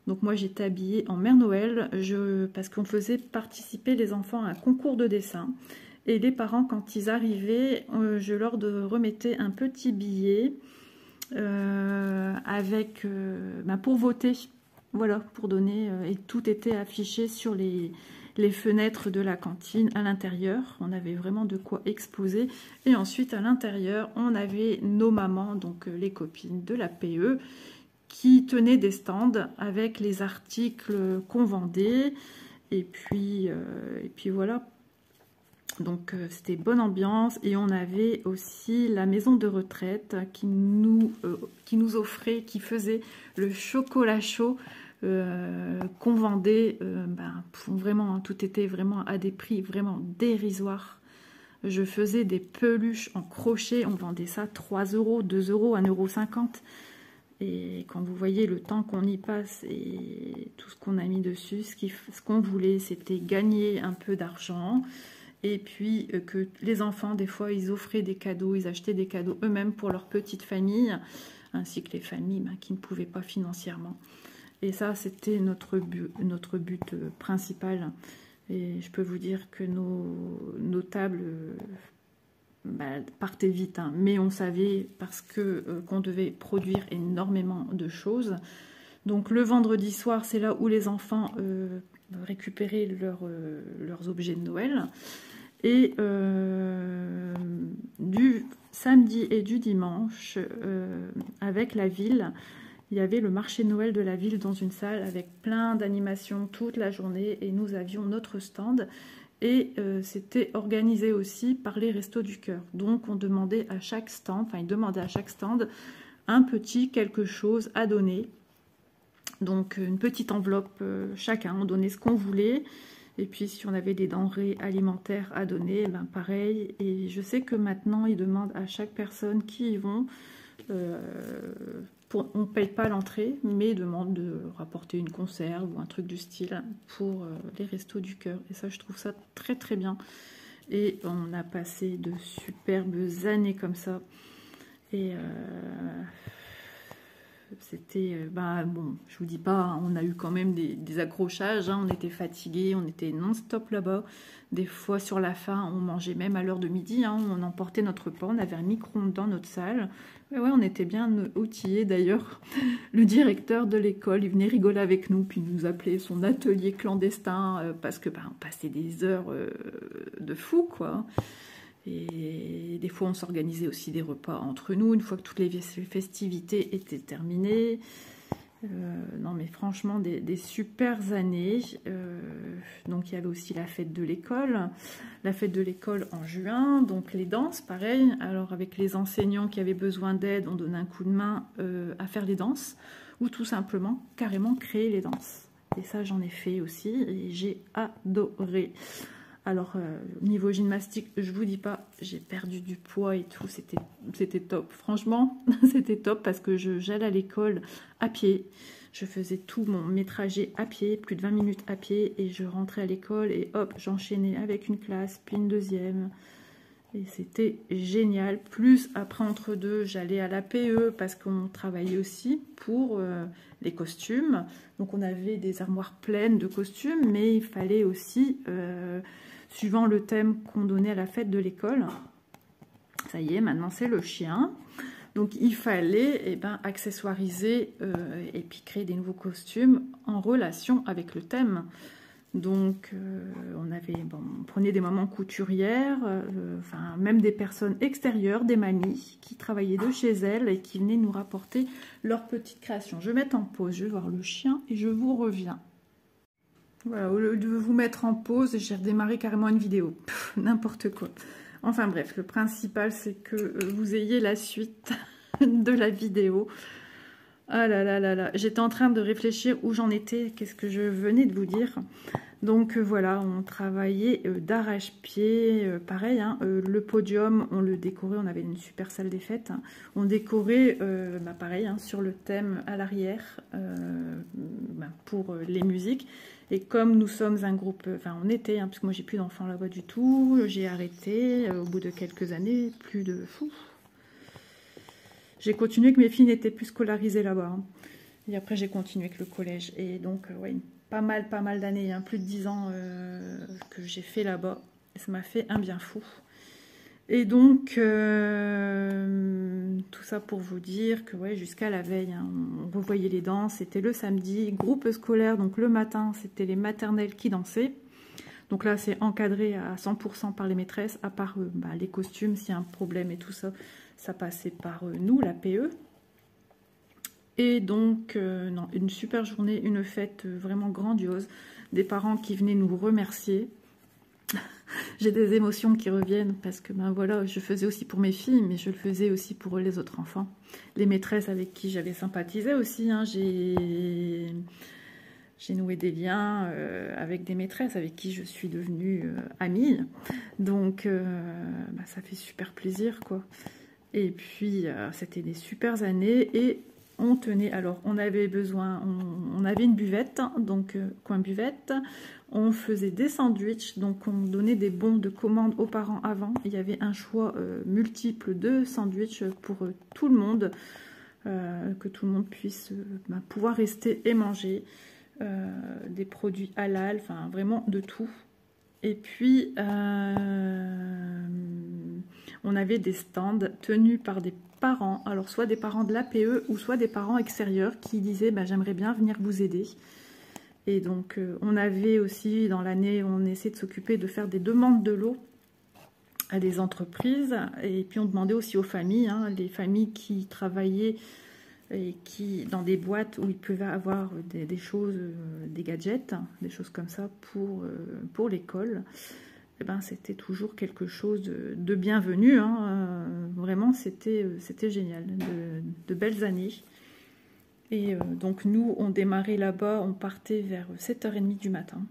Donc, moi, j'étais habillée en Mère Noël, parce qu'on faisait participer les enfants à un concours de dessin. Et les parents, quand ils arrivaient, je leur remettais un petit billet avec pour voter. Voilà, pour donner, et tout était affiché sur les fenêtres de la cantine à l'intérieur. On avait vraiment de quoi exposer. Et ensuite, à l'intérieur, on avait nos mamans, donc les copines de la PE, qui tenaient des stands avec les articles qu'on vendait. Et puis voilà. Donc, c'était bonne ambiance. Et on avait aussi la maison de retraite qui nous offrait, qui faisait le chocolat chaud qu'on vendait. Vraiment, tout était vraiment à des prix vraiment dérisoires. Je faisais des peluches en crochet. On vendait ça 3 €, 2 €, 1,50 €. Et quand vous voyez le temps qu'on y passe et tout ce qu'on a mis dessus, ce qu'on voulait, c'était gagner un peu d'argent. Et puis que les enfants, des fois, ils offraient des cadeaux, ils achetaient des cadeaux eux-mêmes pour leur petite famille, ainsi que les familles qui ne pouvaient pas financièrement. Et ça, c'était notre but principal. Et je peux vous dire que nos tables partaient vite, hein. Mais on savait parce qu'on devait produire énormément de choses. Donc le vendredi soir, c'est là où les enfants récupéraient leurs objets de Noël. Et du samedi et du dimanche, avec la ville, il y avait le marché de Noël de la ville dans une salle avec plein d'animations toute la journée. Et nous avions notre stand. Et c'était organisé aussi par les Restos du Cœur. Donc on demandait à chaque stand, ils demandaient à chaque stand un petit quelque chose à donner. Donc une petite enveloppe chacun, on donnait ce qu'on voulait. Et puis si on avait des denrées alimentaires à donner, ben pareil. Et je sais que maintenant ils demandent à chaque personne qui y vont, on ne paye pas l'entrée, mais ils demandent de rapporter une conserve ou un truc du style pour les restos du cœur. Et ça, je trouve ça très très bien. Et on a passé de superbes années comme ça. Et c'était, bon, je vous dis pas, on a eu quand même des accrochages, hein, on était fatigués, on était non-stop là-bas. Des fois, sur la fin, on mangeait même à l'heure de midi, hein, on emportait notre pain, on avait un micro-ondes dans notre salle. Ouais, on était bien outillés d'ailleurs. Le directeur de l'école, il venait rigoler avec nous, puis nous appelait son atelier clandestin, parce que on passait des heures de fou, quoi. Et des fois, on s'organisait aussi des repas entre nous, une fois que toutes les festivités étaient terminées. Non, mais franchement, des super années. Donc, il y avait aussi la fête de l'école. La fête de l'école en juin. Donc, les danses, pareil. Alors, avec les enseignants qui avaient besoin d'aide, on donnait un coup de main à faire les danses. Ou tout simplement, carrément, créer les danses. Et ça, j'en ai fait aussi. Et j'ai adoré. Alors, niveau gymnastique, je vous dis pas, j'ai perdu du poids et tout, c'était top. Franchement, c'était top parce que j'allais à l'école à pied. Je faisais mes trajets à pied, plus de 20 minutes à pied, et je rentrais à l'école et hop, j'enchaînais avec une classe, puis une deuxième. Et c'était génial. Plus après, entre deux, j'allais à l'APE parce qu'on travaillait aussi pour les costumes. Donc, on avait des armoires pleines de costumes, mais il fallait aussi... suivant le thème qu'on donnait à la fête de l'école. Ça y est, maintenant c'est le chien. Donc il fallait accessoiriser et puis créer des nouveaux costumes en relation avec le thème. Donc on prenait des mamans couturières, même des personnes extérieures, des mamies qui travaillaient de chez elles et qui venaient nous rapporter leurs petites créations. Je vais mettre en pause, je vais voir le chien et je vous reviens. Voilà, au lieu de vous mettre en pause, j'ai redémarré carrément une vidéo. N'importe quoi. Enfin bref, le principal, c'est que vous ayez la suite de la vidéo. Ah là là là là, j'étais en train de réfléchir où j'en étais, qu'est-ce que je venais de vous dire. Donc voilà, on travaillait d'arrache-pied, pareil, hein, le podium, on le décorait, on avait une super salle des fêtes. Hein. On décorait, pareil, hein, sur le thème à l'arrière, pour les musiques. Et comme nous sommes un groupe, on était, hein, parce que moi j'ai plus d'enfants là-bas du tout, j'ai arrêté au bout de quelques années, plus de fou. J'ai continué que mes filles n'étaient plus scolarisées là-bas. Hein. Et après j'ai continué avec le collège. Et donc, ouais, pas mal d'années, hein, plus de 10 ans que j'ai fait là-bas. Ça m'a fait un bien fou. Et donc, tout ça pour vous dire que ouais, jusqu'à la veille, hein, on revoyait les danses. C'était le samedi, groupe scolaire. Donc le matin, c'était les maternelles qui dansaient. Donc là, c'est encadré à 100% par les maîtresses, à part les costumes, s'il y a un problème et tout ça, ça passait par nous, la PE. Et donc, non, une super journée, une fête vraiment grandiose. Des parents qui venaient nous remercier. J'ai des émotions qui reviennent parce que voilà, je faisais aussi pour mes filles, mais je le faisais aussi pour les autres enfants. Les maîtresses avec qui j'avais sympathisé aussi, hein, j'ai noué des liens avec des maîtresses avec qui je suis devenue amie. Donc, ça fait super plaisir, quoi. Et puis, c'était des super années et on tenait, alors on avait besoin, on avait une buvette, donc coin buvette, on faisait des sandwichs, donc on donnait des bons de commande aux parents avant. Il y avait un choix multiple de sandwichs pour tout le monde, que tout le monde puisse pouvoir rester et manger, des produits halal, enfin vraiment de tout. Et puis, on avait des stands tenus par des parents, alors soit des parents de l'APE ou soit des parents extérieurs qui disaient j'aimerais bien venir vous aider. Et donc, on avait aussi, dans l'année, on essayait de s'occuper de faire des demandes de l'eau à des entreprises. Et puis, on demandait aussi aux familles, hein, les familles qui travaillaient et qui dans des boîtes où ils pouvaient avoir des choses, des gadgets, des choses comme ça pour l'école. Eh ben, c'était toujours quelque chose de bienvenu. Hein. Vraiment, c'était génial, de belles années. Et donc nous, on démarrait là-bas, on partait vers 7h30 du matin.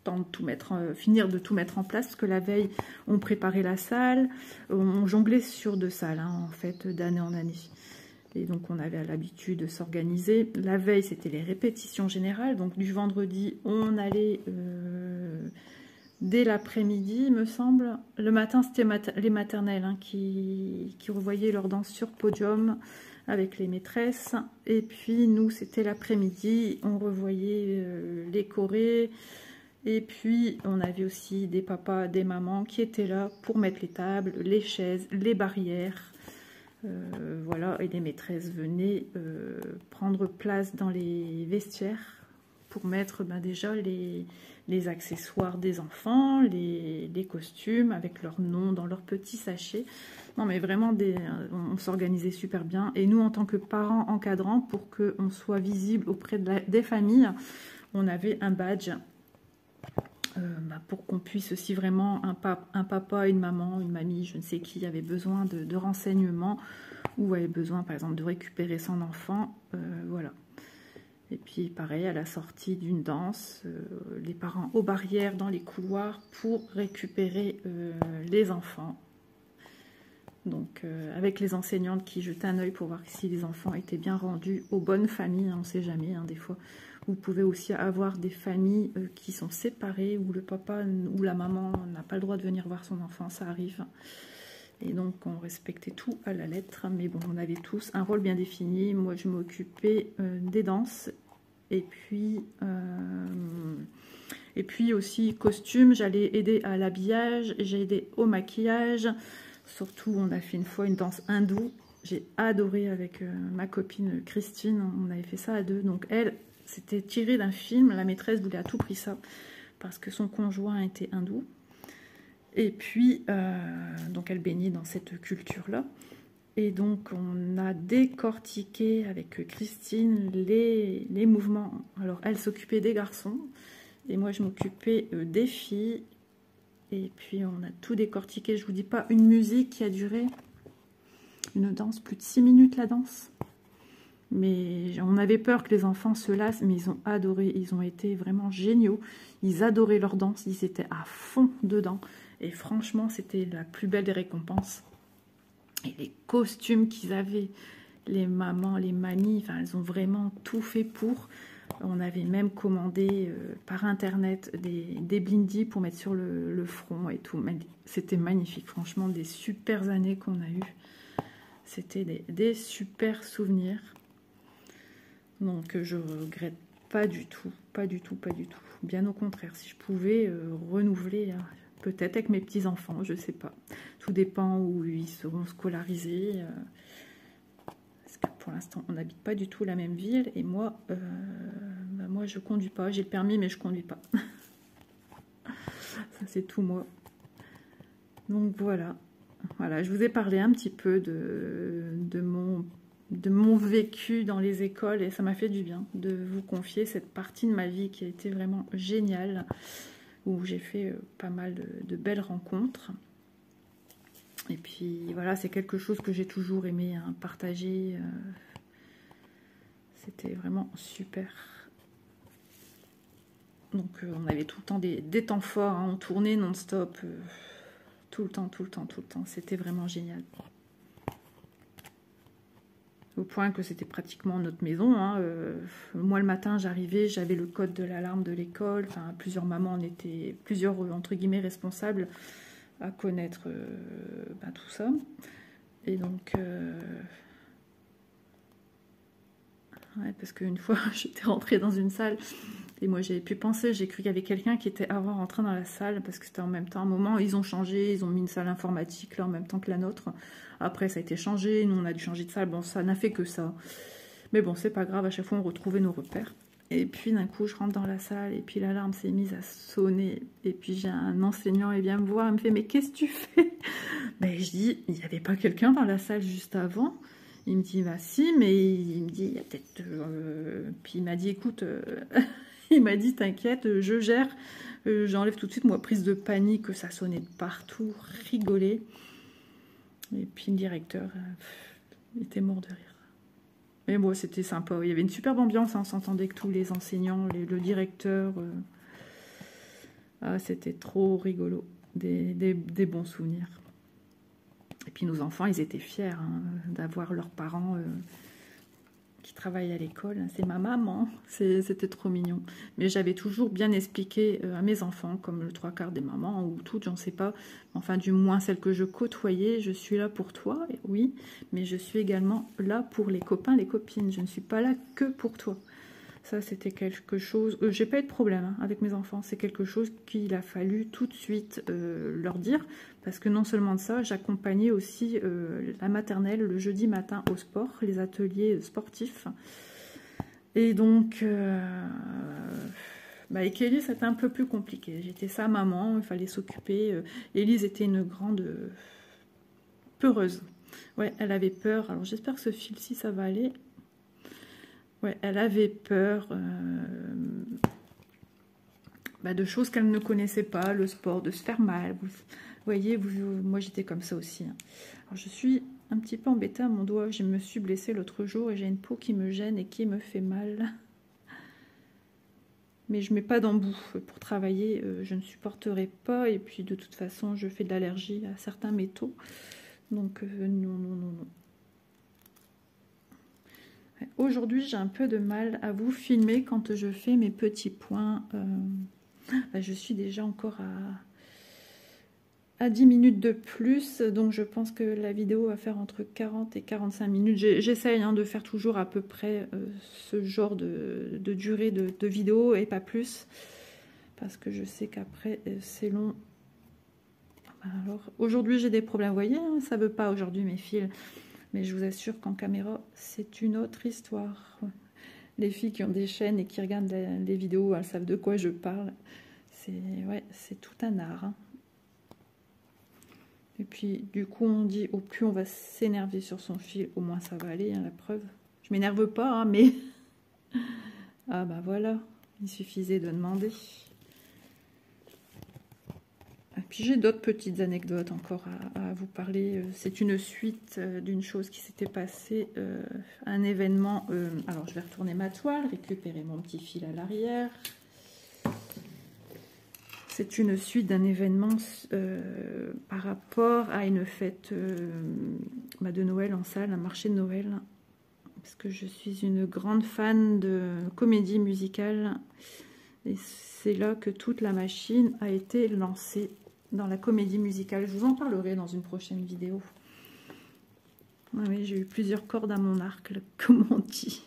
temps de tout mettre, finir de tout mettre en place, parce que la veille, on préparait la salle, on jonglait sur 2 salles, hein, en fait, d'année en année. Et donc, on avait l'habitude de s'organiser. La veille, c'était les répétitions générales. Donc, du vendredi, on allait dès l'après-midi, me semble. Le matin, c'était les maternelles hein, qui revoyaient leur danse sur podium avec les maîtresses. Et puis, nous, c'était l'après-midi. On revoyait les chorés. Et puis, on avait aussi des papas, des mamans qui étaient là pour mettre les tables, les chaises, les barrières. Voilà, et les maîtresses venaient prendre place dans les vestiaires pour mettre déjà les accessoires des enfants, les costumes avec leur nom dans leurs petits sachets. Non mais vraiment, on s'organisait super bien. Et nous, en tant que parents encadrants, pour qu'on soit visible auprès des familles, on avait un badge pour qu'on puisse aussi vraiment, un papa, une maman, une mamie, je ne sais qui, avait besoin de renseignements ou avait besoin par exemple de récupérer son enfant, voilà. Et puis pareil, à la sortie d'une danse, les parents aux barrières dans les couloirs pour récupérer les enfants. Donc avec les enseignantes qui jetaient un œil pour voir si les enfants étaient bien rendus aux bonnes familles, hein, on ne sait jamais, hein, des fois. Vous pouvez aussi avoir des familles qui sont séparées, où le papa ou la maman n'a pas le droit de venir voir son enfant, ça arrive. Et donc on respectait tout à la lettre, mais bon, on avait tous un rôle bien défini. Moi je m'occupais des danses, et puis aussi costume, j'allais aider à l'habillage, j'ai aidé au maquillage. Surtout on a fait une fois une danse hindoue, j'ai adoré avec ma copine Christine, on avait fait ça à 2, donc elle, c'était tiré d'un film, la maîtresse voulait à tout prix ça, parce que son conjoint était hindou. Et puis, donc elle baignait dans cette culture-là. Et donc, on a décortiqué avec Christine les mouvements. Alors, elle s'occupait des garçons, et moi, je m'occupais des filles. Et puis, on a tout décortiqué. Je vous dis pas, une musique qui a duré une danse, plus de 6 minutes la danse. Mais on avait peur que les enfants se lassent, mais ils ont adoré, ils ont été vraiment géniaux. Ils adoraient leur danse, ils étaient à fond dedans. Et franchement, c'était la plus belle des récompenses. Et les costumes qu'ils avaient, les mamans, les mamies, enfin, elles ont vraiment tout fait pour. On avait même commandé par internet des blindis pour mettre sur le front et tout. C'était magnifique, franchement, des super années qu'on a eues. C'était des super souvenirs. Donc je regrette pas du tout, pas du tout, pas du tout. Bien au contraire, si je pouvais renouveler, peut-être avec mes petits-enfants, je sais pas. Tout dépend où ils seront scolarisés. Parce que pour l'instant, on n'habite pas du tout la même ville. Et moi, moi je conduis pas. J'ai le permis, mais je conduis pas. Ça, c'est tout moi. Donc voilà. Voilà, je vous ai parlé un petit peu de mon vécu dans les écoles, et ça m'a fait du bien de vous confier cette partie de ma vie qui a été vraiment géniale, où j'ai fait pas mal de belles rencontres. Et puis voilà, c'est quelque chose que j'ai toujours aimé hein, partager. C'était vraiment super. Donc on avait tout le temps des temps forts, hein, on tournait non-stop, tout le temps, tout le temps, tout le temps. C'était vraiment génial. Au point que c'était pratiquement notre maison. Hein. Moi, le matin, j'arrivais, j'avais le code de l'alarme de l'école. Enfin, plusieurs mamans, on était plusieurs, entre guillemets, responsables à connaître tout ça. Et donc, ouais, parce qu'une fois, j'étais rentrée dans une salle et moi, j'avais pu penser, j'ai cru qu'il y avait quelqu'un qui était avant rentré dans la salle parce que c'était en même temps. À un moment, ils ont changé, ils ont mis une salle informatique là en même temps que la nôtre. Après, ça a été changé, nous, on a dû changer de salle. Bon, ça n'a fait que ça. Mais bon, c'est pas grave, à chaque fois, on retrouvait nos repères. Et puis, d'un coup, je rentre dans la salle et puis l'alarme s'est mise à sonner. Et puis, j'ai un enseignant, il vient me voir, il me fait « Mais qu'est-ce que tu fais ?» Ben, je dis « Il n'y avait pas quelqu'un dans la salle juste avant ?» Il me dit « Bah si, mais il me dit, il y a peut-être... Puis il m'a dit « Écoute, il m'a dit « T'inquiète, je gère. J'enlève tout de suite, moi, prise de panique, ça sonnait de partout, rigoler. » Et puis le directeur était mort de rire. Mais bon, c'était sympa. Il y avait une superbe ambiance, hein, on s'entendait avec tous les enseignants, le directeur. Ah, c'était trop rigolo, des bons souvenirs. Et puis nos enfants, ils étaient fiers hein, d'avoir leurs parents qui travaillent à l'école. C'est ma maman, c'était trop mignon. Mais j'avais toujours bien expliqué à mes enfants, comme le 3/4 des mamans, ou toutes, j'en sais pas, enfin du moins celles que je côtoyais, je suis là pour toi, oui, mais je suis également là pour les copains, les copines. Je ne suis pas là que pour toi. Ça, c'était quelque chose... j'ai pas eu de problème hein, avec mes enfants. C'est quelque chose qu'il a fallu tout de suite leur dire. Parce que non seulement de ça, j'accompagnais aussi la maternelle le jeudi matin au sport, les ateliers sportifs. Et donc, avec Élise, c'était un peu plus compliqué. J'étais sa maman, il fallait s'occuper. Élise était une grande peureuse. Ouais, elle avait peur. Alors, j'espère que ce fil-ci, ça va aller. Ouais, elle avait peur de choses qu'elle ne connaissait pas, le sport, de se faire mal. Vous voyez, moi j'étais comme ça aussi. Hein. Alors, je suis un petit peu embêtée à mon doigt. Je me suis blessée l'autre jour et j'ai une peau qui me gêne et qui me fait mal. Mais je ne mets pas d'embout. Pour travailler, je ne supporterai pas. Et puis de toute façon, je fais de l'allergie à certains métaux. Donc non. Aujourd'hui, j'ai un peu de mal à vous filmer quand je fais mes petits points. Je suis déjà encore à 10 minutes de plus, donc je pense que la vidéo va faire entre 40 et 45 minutes. J'essaye hein, de faire toujours à peu près ce genre de durée de vidéo et pas plus, parce que je sais qu'après c'est long. Alors aujourd'hui j'ai des problèmes, vous voyez, hein, ça veut pas aujourd'hui mes fils. Mais je vous assure qu'en caméra, c'est une autre histoire. Les filles qui ont des chaînes et qui regardent les vidéos, elles savent de quoi je parle. C'est tout un art. Hein. Et puis, du coup, on dit, au plus on va s'énerver sur son fil, au moins ça va aller, hein, la preuve. Je m'énerve pas, hein, mais... ah bah voilà, il suffisait de demander. Et puis j'ai d'autres petites anecdotes encore à vous parler. C'est une suite d'une chose qui s'était passée, un événement. Alors je vais retourner ma toile, récupérer mon petit fil à l'arrière. C'est une suite d'un événement par rapport à une fête de Noël en salle, un marché de Noël. Parce que je suis une grande fan de comédie musicale. Et c'est là que toute la machine a été lancée. Dans la comédie musicale. Je vous en parlerai dans une prochaine vidéo. Oui, j'ai eu plusieurs cordes à mon arc, comme on dit.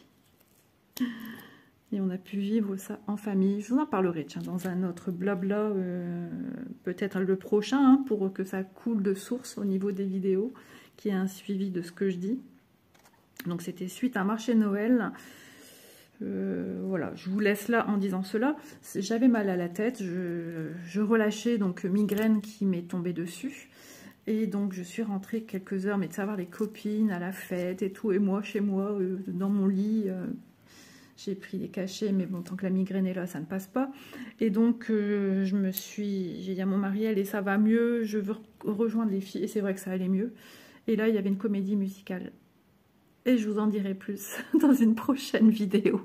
Et on a pu vivre ça en famille. Je vous en parlerai, tiens, dans un autre blabla, peut-être le prochain, hein, pour que ça coule de source au niveau des vidéos, qui ait un suivi de ce que je dis. Donc c'était suite à un marché de Noël. Voilà, je vous laisse là en disant cela. J'avais mal à la tête, je relâchais donc migraine qui m'est tombée dessus. Et donc je suis rentrée quelques heures, mais de savoir les copines à la fête et tout, et moi chez moi, dans mon lit, j'ai pris des cachets, mais bon, tant que la migraine est là, ça ne passe pas. Et donc j'ai dit à mon mari, allez, ça va mieux, je veux rejoindre les filles, et c'est vrai que ça allait mieux. Et là, il y avait une comédie musicale. Et je vous en dirai plus dans une prochaine vidéo.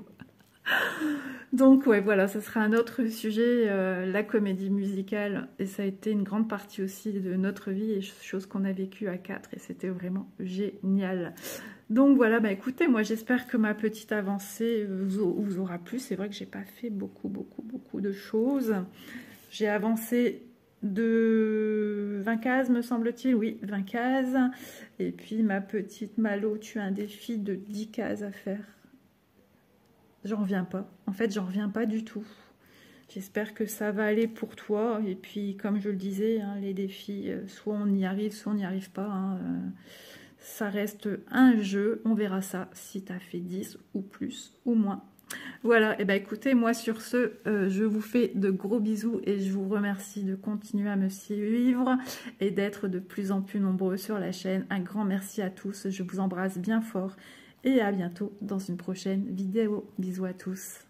Donc ouais, voilà, ça sera un autre sujet, la comédie musicale. Et ça a été une grande partie aussi de notre vie et chose qu'on a vécue à 4. Et c'était vraiment génial. Donc voilà, écoutez, moi j'espère que ma petite avancée vous aura plu. C'est vrai que j'ai pas fait beaucoup de choses. J'ai avancé de 20 cases, me semble-t-il. Oui, 20 cases. Et puis ma petite Malo, tu as un défi de 10 cases à faire. J'en reviens pas. En fait, j'en reviens pas du tout. J'espère que ça va aller pour toi. Et puis, comme je le disais, hein, les défis, soit on y arrive, soit on n'y arrive pas. Hein, ça reste un jeu. On verra ça si tu as fait 10 ou plus ou moins. Voilà, et écoutez, moi sur ce, je vous fais de gros bisous et je vous remercie de continuer à me suivre et d'être de plus en plus nombreux sur la chaîne. Un grand merci à tous, je vous embrasse bien fort et à bientôt dans une prochaine vidéo. Bisous à tous.